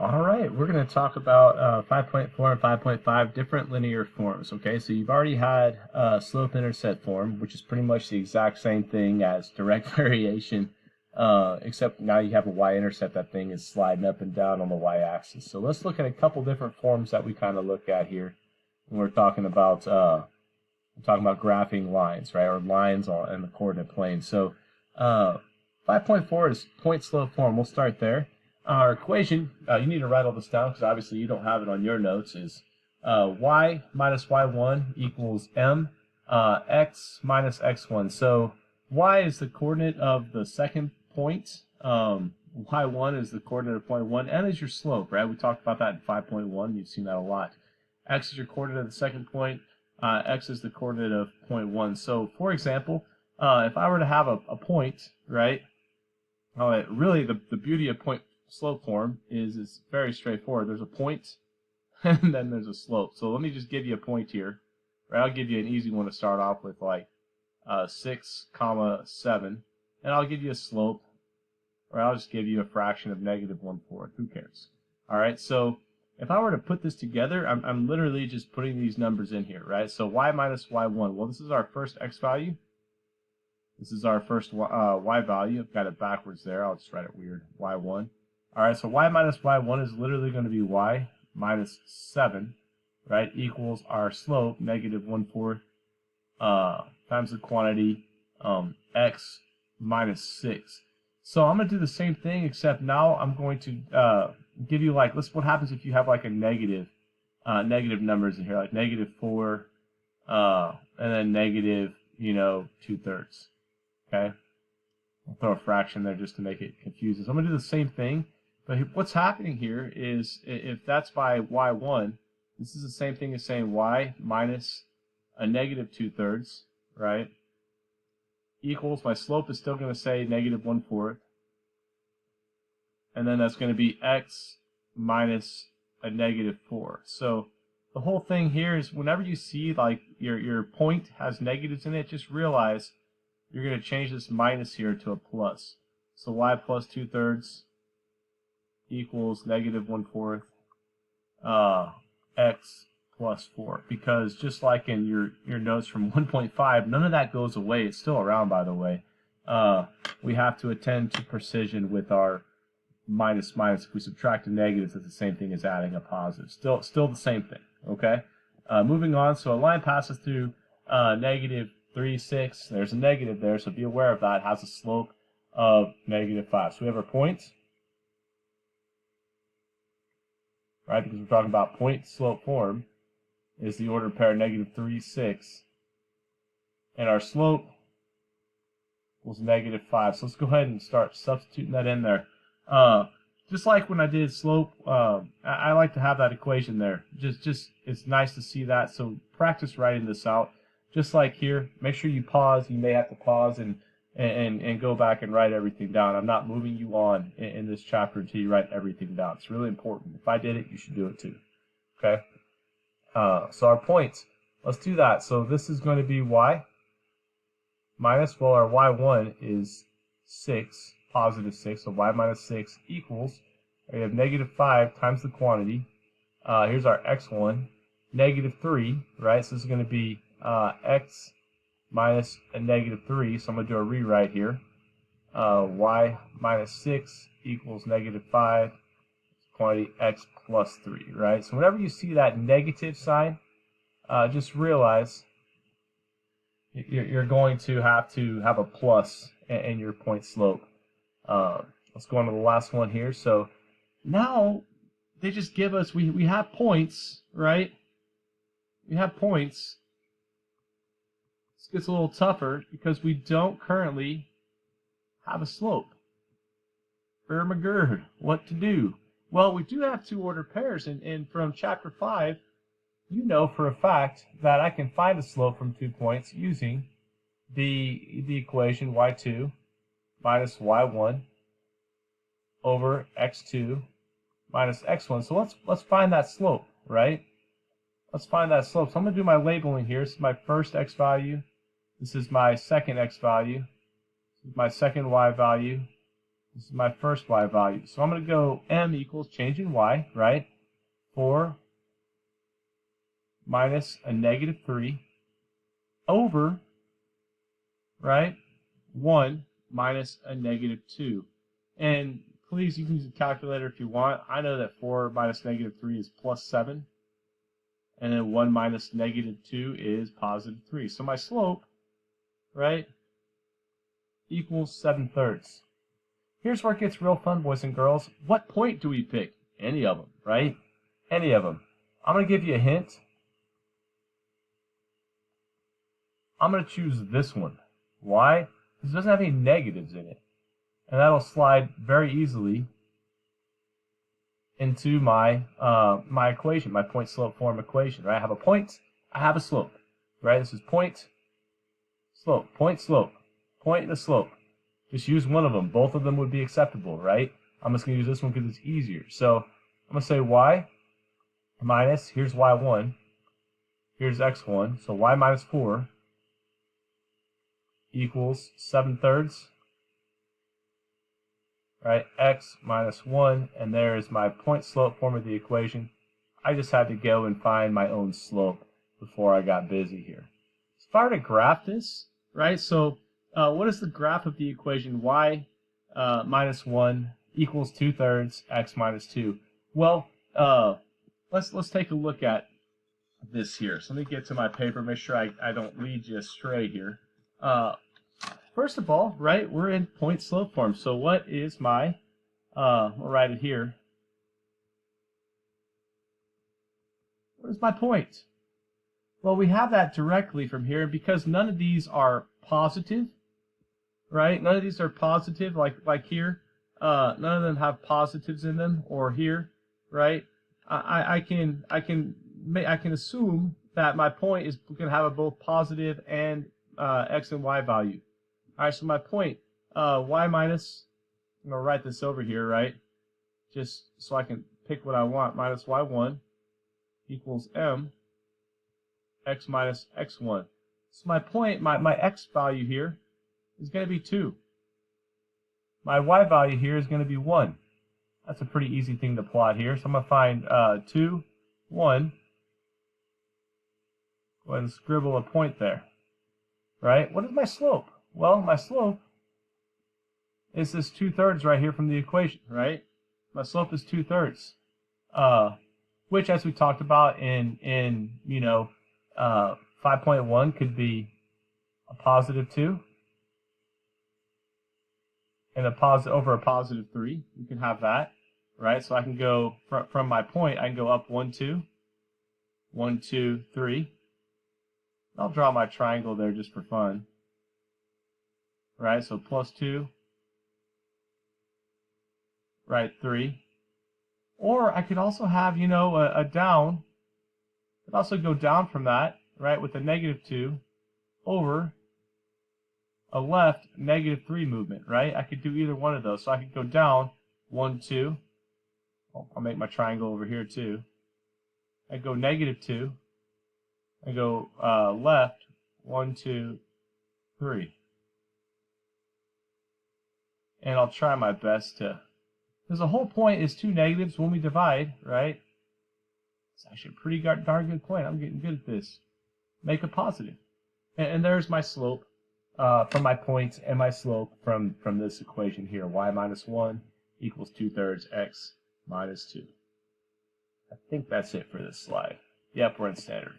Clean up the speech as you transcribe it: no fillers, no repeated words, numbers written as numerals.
All right, we're going to talk about 5.4 and 5.5 different linear forms. Okay, so you've already had slope-intercept form, which is pretty much the exact same thing as direct variation, except now you have a y-intercept. That thing is sliding up and down on the y-axis. So let's look at a couple different forms that we kind of look at here when we're talking about graphing lines, right, or lines in the coordinate plane. So 5.4 is point-slope form. We'll start there. Our equation, you need to write all this down because obviously you don't have it on your notes, is y minus y1 equals m x minus x1. So y is the coordinate of the second point. Y1 is the coordinate of point 1. M is your slope, right? We talked about that in 5.1. You've seen that a lot. X is your coordinate of the second point. X is the coordinate of point 1. So, for example, if I were to have a point, right? Really, the beauty of point slope form is it's very straightforward. There's a point and then there's a slope. So let me just give you a point here. Right, I'll give you an easy one to start off with, like 6, 7, and I'll give you a slope, or I'll just give you a fraction of negative 1/4. Who cares? All right, so if I were to put this together, I'm literally just putting these numbers in here, right? So y minus y1, well, this is our first x value. This is our first y value. I've got it backwards there. I'll just write it weird, y1. All right, so y minus y1 is literally going to be y minus 7, right, equals our slope, negative 1/4, times the quantity, x minus 6. So I'm going to do the same thing, except now I'm going to give you, like, what happens if you have, like, a negative numbers in here, like negative 4, and then negative, 2/3, okay? I'll throw a fraction there just to make it confusing. So I'm going to do the same thing. But what's happening here is, if that's by y1, this is the same thing as saying y minus a negative 2/3, right, equals, my slope is still going to say negative 1/4, and then that's going to be x minus a negative 4. So the whole thing here is, whenever you see like your point has negatives in it, just realize you're going to change this minus here to a plus. So y plus 2/3 equals negative 1/4 x plus 4, because just like in your notes from 1.5, none of that goes away. It's still around, by the way. We have to attend to precision with our minus. If we subtract a negative, it's the same thing as adding a positive. Still the same thing, okay? Moving on, so a line passes through negative 3, 6. There's a negative there, so be aware of that. It has a slope of negative 5. So we have our point, right, because we're talking about point-slope form, is the ordered pair negative 3, 6. And our slope was negative 5. So let's go ahead and start substituting that in there. Just like when I did slope, I like to have that equation there. Just it's nice to see that. So practice writing this out. Just like here, make sure you pause. You may have to pause and go back and write everything down. I'm not moving you on in this chapter until you write everything down. It's really important. If I did it, you should do it too. Okay? So our points, let's do that. So this is going to be y minus, well, our y1 is 6, positive 6, so y minus 6 equals, we have negative 5 times the quantity. Here's our x1, negative 3, right? So this is going to be x minus a negative 3, so I'm going to do a rewrite here. Y minus 6 equals negative 5, quantity x plus 3, right? So whenever you see that negative sign, just realize you're going to have a plus in your point slope. Let's go on to the last one here. So now they just give us, we have points, right? We have points. This gets a little tougher because we don't currently have a slope. What to do? Well, we do have two ordered pairs, and from chapter 5, you know for a fact that I can find a slope from 2 points using the equation y2 minus y1 over x2 minus x1. So let's find that slope, right? Let's find that slope. So I'm going to do my labeling here. This is my first x value. This is my second x value. This is my second y value. This is my first y value. So I'm going to go m equals change in y, right? 4 minus a negative 3 over, right, 1 minus a negative 2. And please, you can use a calculator if you want. I know that 4 minus negative 3 is plus 7. And then 1 minus negative 2 is positive 3. So my slope, right, equals 7/3. Here's where it gets real fun, boys and girls. What point do we pick? Any of them, right? Any of them. I'm going to give you a hint. I'm going to choose this one. Why? Because it doesn't have any negatives in it. And that'll slide very easily into my my equation, my point slope form equation, right? I have a point, I have a slope, right? This is point, slope, point, slope, point, and a slope. Just use one of them. Both of them would be acceptable, right? I'm just going to use this one because it's easier. So I'm going to say y minus, here's y1, here's x1, so y minus 4 equals 7/3. Right, x minus 1, and there is my point slope form of the equation. I just had to go and find my own slope before I got busy here. If I were to graph this, right, so what is the graph of the equation y minus 1 equals 2/3 x minus 2? Well, let's take a look at this here. So let me get to my paper, make sure I don't lead you astray here. First of all, right, we're in point slope form. So what is my, we'll write it here. What is my point? Well, we have that directly from here, because none of these are positive, right? None of these are positive, like here. None of them have positives in them, or here, right? I can assume that my point is going to have a both positive and x and y value. All right, so my point, y minus, I'm going to write this over here, right, just so I can pick what I want, minus y1 equals m x minus x1. So my point, my x value here is going to be 2. My y value here is going to be 1. That's a pretty easy thing to plot here. So I'm going to find 2, 1. Go ahead and scribble a point there, right? What is my slope? Well, my slope is this 2/3 right here from the equation, right? My slope is 2/3, which, as we talked about in 5.1, could be a positive 2 and a positive over a positive 3. You can have that, right? So I can go from my point, I can go up 1, 2, 1, 2, 3. I'll draw my triangle there just for fun. Right, so plus 2, right, 3. Or I could also have, a down. I could also go down from that, right, with a negative 2 over a left negative 3 movement, right? I could do either one of those. So I could go down 1, 2. I'll make my triangle over here too. I go negative 2. I go left 1, 2, 3. And I'll try my best to, because the whole point is 2 negatives when we divide, right? It's actually a pretty darn good point. I'm getting good at this. Make a positive. And there's my slope from my point, and my slope from this equation here. Y minus 1 equals 2/3 x minus 2. I think that's it for this slide. Yep, we're in standard.